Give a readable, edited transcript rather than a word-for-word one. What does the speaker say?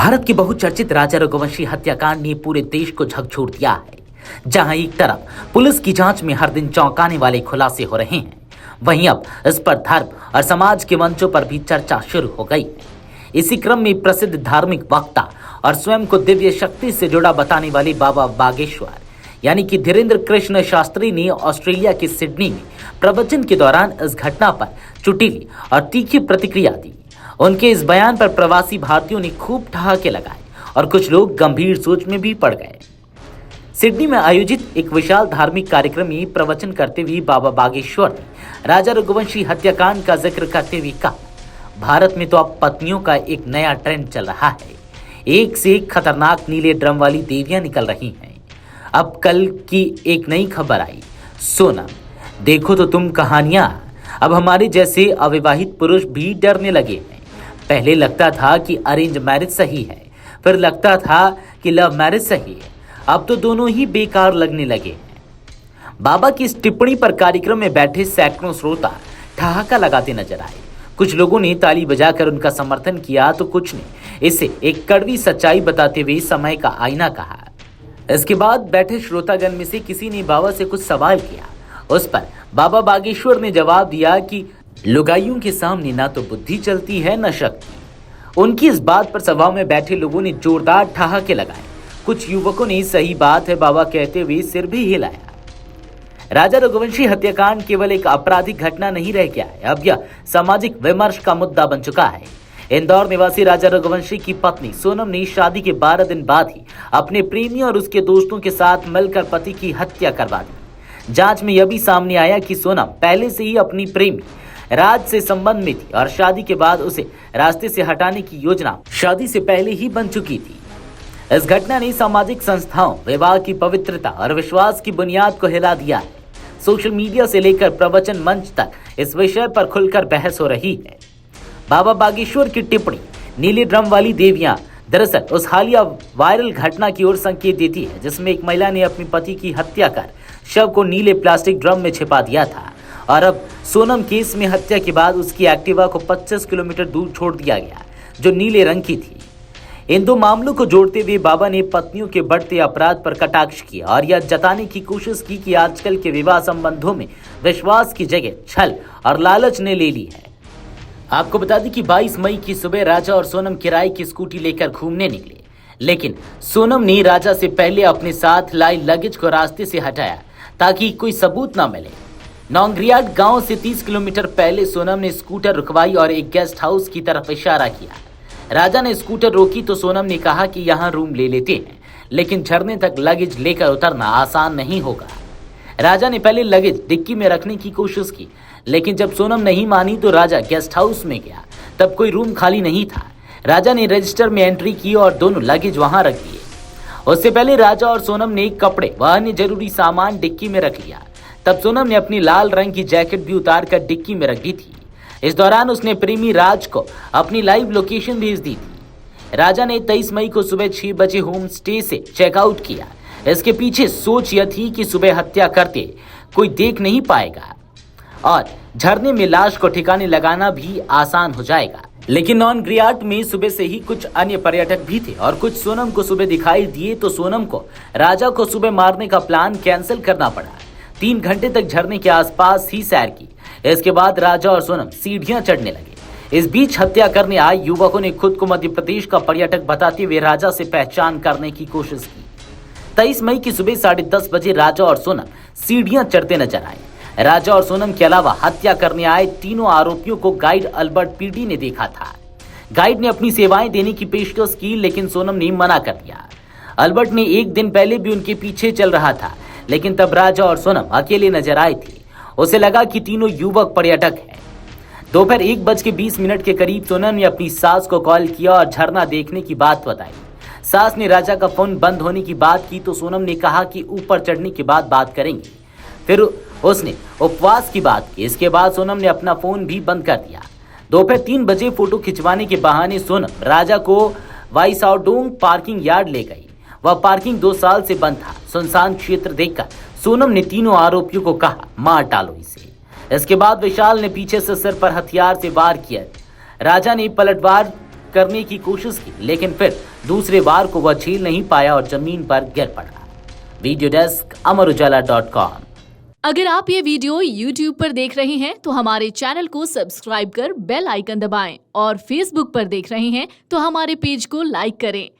भारत के बहुचर्चित राजा रघुवंशी हत्याकांड ने पूरे देश को झकझोर दिया है। जहां एक तरफ पुलिस की जांच में हर दिन चौंकाने वाले खुलासे हो रहे हैं, वहीं अब इस पर धर्म और समाज के मंचों पर भी चर्चा शुरू हो गई है। इसी क्रम में प्रसिद्ध धार्मिक वक्ता और स्वयं को दिव्य शक्ति से जुड़ा बताने वाले बाबा बागेश्वर यानी कि धीरेन्द्र कृष्ण शास्त्री ने ऑस्ट्रेलिया के सिडनी में प्रवचन के दौरान इस घटना पर चुटीली और तीखी प्रतिक्रिया दी। उनके इस बयान पर प्रवासी भारतीयों ने खूब ठहाके लगाए और कुछ लोग गंभीर सोच में भी पड़ गए। सिडनी में आयोजित एक विशाल धार्मिक कार्यक्रम में प्रवचन करते हुए बाबा बागेश्वर ने राजा रघुवंशी हत्याकांड का जिक्र करते हुए कहा, भारत में तो अब पत्नियों का एक नया ट्रेंड चल रहा है। एक से एक खतरनाक नीले ड्रम वाली देवियां निकल रही हैं। अब कल की एक नई खबर आई, सोनम देखो तो तुम कहानियां। अब हमारे जैसे अविवाहित पुरुष भी डरने लगे हैं। पहले लगता था कि अरेंज मैरिज सही है, फिर लगता था कि लव मैरिज सही है, अब तो दोनों ही बेकार लगने लगे हैं। बाबा की इस टिप्पणी पर कार्यक्रम में बैठे सैकड़ों श्रोता ठहाका लगाते नजर आए। कुछ लोगों ने ताली बजाकर उनका समर्थन किया तो कुछ ने इसे एक कड़वी सच्चाई बताते हुए समय का आईना कहा। इसके बाद बैठे श्रोतागण में से किसी ने बाबा से कुछ सवाल किया। उस पर बाबा बागेश्वर ने जवाब दिया कि लुगाइयों के सामने ना तो बुद्धि चलती है न शक्ति। उनकी इस बात पर सभा में बैठे लोगों ने जोरदार ठहाके लगाए। कुछ युवकों ने सही बात है बाबा कहते हुए सिर भी हिलाया। राजा रघुवंशी हत्याकांड केवल एक आपराधिक घटना नहीं रह गया है, अब यह सामाजिक विमर्श का मुद्दा बन चुका है। इंदौर निवासी राजा रघुवंशी की पत्नी सोनम ने शादी के 12 दिन बाद ही अपने प्रेमी और उसके दोस्तों के साथ मिलकर पति की हत्या करवा दी। जांच में यह भी सामने आया कि सोनम पहले से ही अपनी प्रेमी राज से संबंध में थी और शादी के बाद उसे रास्ते से हटाने की योजना शादी से पहले ही बन चुकी थी। इस घटना ने सामाजिक संस्थाओं, विवाह की पवित्रता और विश्वास की बुनियाद को हिला दिया है। सोशल मीडिया से लेकर प्रवचन मंच तक इस विषय पर खुलकर बहस हो रही है। बाबा बागेश्वर की टिप्पणी नीले ड्रम वाली देवियां दरअसल उस हालिया वायरल घटना की ओर संकेत देती है, जिसमें एक महिला ने अपने पति की हत्या कर शव को नीले प्लास्टिक ड्रम में छिपा दिया था और अब सोनम केस में हत्या के बाद उसकी एक्टिवा को 25 किलोमीटर दूर छोड़ दिया गया, जो नीले रंग की थी। इन दो मामलों को जोड़ते हुए बाबा ने पत्नियों के बढ़ते अपराध पर कटाक्ष किया और यह जताने की कोशिश की कि आजकल के विवाह संबंधों में विश्वास की जगह छल और लालच ने ले ली है। आपको बता दें कि 22 मई की सुबह राजा और सोनम किराए की स्कूटी लेकर घूमने निकले, लेकिन सोनम ने राजा से पहले अपने साथ लाई लगेज को रास्ते से हटाया ताकि कोई सबूत न मिले। नौंगरियाट गांव से 30 किलोमीटर पहले सोनम ने स्कूटर रुकवाई और एक गेस्ट हाउस की तरफ इशारा किया। राजा ने स्कूटर रोकी तो सोनम ने कहा कि यहाँ रूम ले लेते हैं, लेकिन झरने तक लगेज लेकर उतरना आसान नहीं होगा। राजा ने पहले लगेज डिक्की में रखने की कोशिश की, लेकिन जब सोनम नहीं मानी तो राजा गेस्ट हाउस में गया। तब कोई रूम खाली नहीं था। राजा ने रजिस्टर में एंट्री की और दोनों लगेज वहां रख दिए। उससे पहले राजा और सोनम ने कपड़े व अन्य जरूरी सामान डिक्की में रख लिया। तब सोनम ने अपनी लाल रंग की जैकेट भी उतार कर डिक्की में रख दी थी। इस दौरान उसने प्रेमी राज को अपनी लाइव लोकेशन भेज दी थी। राजा ने 23 मई को सुबह 6 बजे होम स्टे से चेकआउट किया। इसके पीछे सोच यह थी कि सुबह हत्या करते कोई देख नहीं पाएगा और झरने में लाश को ठिकाने लगाना भी आसान हो जाएगा। लेकिन नौनग्रियाट में सुबह से ही कुछ अन्य पर्यटक भी थे और कुछ सोनम को सुबह दिखाई दिए तो सोनम को राजा को सुबह मारने का प्लान कैंसिल करना पड़ा। 3 घंटे तक झरने के आसपास ही सैर की। इसके बाद राजा और सोनम सीढ़ियां चढ़ने लगे। इस बीच हत्या करने आए युवकों ने खुद को मध्य प्रदेश का पर्यटक बताते हुए राजा से पहचान करने की कोशिश की। 23 मई की सुबह 10:30 बजे राजा और सोनम सीढ़ियां चढ़ते नजर आए। राजा और सोनम के अलावा हत्या करने आए तीनों आरोपियों को गाइड अल्बर्ट पीडी ने देखा था। गाइड ने अपनी सेवाएं देने की पेशकश की, लेकिन सोनम ने मना कर दिया। अल्बर्ट ने एक दिन पहले भी उनके पीछे चल रहा था, लेकिन तब राजा और सोनम अकेले नजर आए थे। उसे लगा कि तीनों युवक पर्यटक हैं। दोपहर 1:20 के करीब सोनम ने अपनी सास को कॉल किया और झरना देखने की बात बताई। सास ने राजा का फोन बंद होने की बात की तो सोनम ने कहा कि ऊपर चढ़ने के बाद बात करेंगे। फिर उसने उपवास की बात की। इसके बाद सोनम ने अपना फोन भी बंद कर दिया। दोपहर 3 बजे फोटो खिंचवाने के बहाने सोनम राजा को वाईसाओडोंग पार्किंग यार्ड ले गई। वह पार्किंग 2 साल से बंद था। सुनसान क्षेत्र देखकर सोनम ने तीनों आरोपियों को कहा, मार डालो इसे। इसके बाद विशाल ने पीछे से सिर पर हथियार से वार किया। राजा ने पलटवार करने की कोशिश की, लेकिन फिर दूसरे बार को वह झेल नहीं पाया और जमीन पर गिर पड़ा। Video desk amarujala.com। अगर आप ये वीडियो YouTube पर देख रहे हैं तो हमारे चैनल को सब्सक्राइब कर बेल आइकन दबाएं और Facebook पर देख रहे हैं तो हमारे पेज को लाइक करें।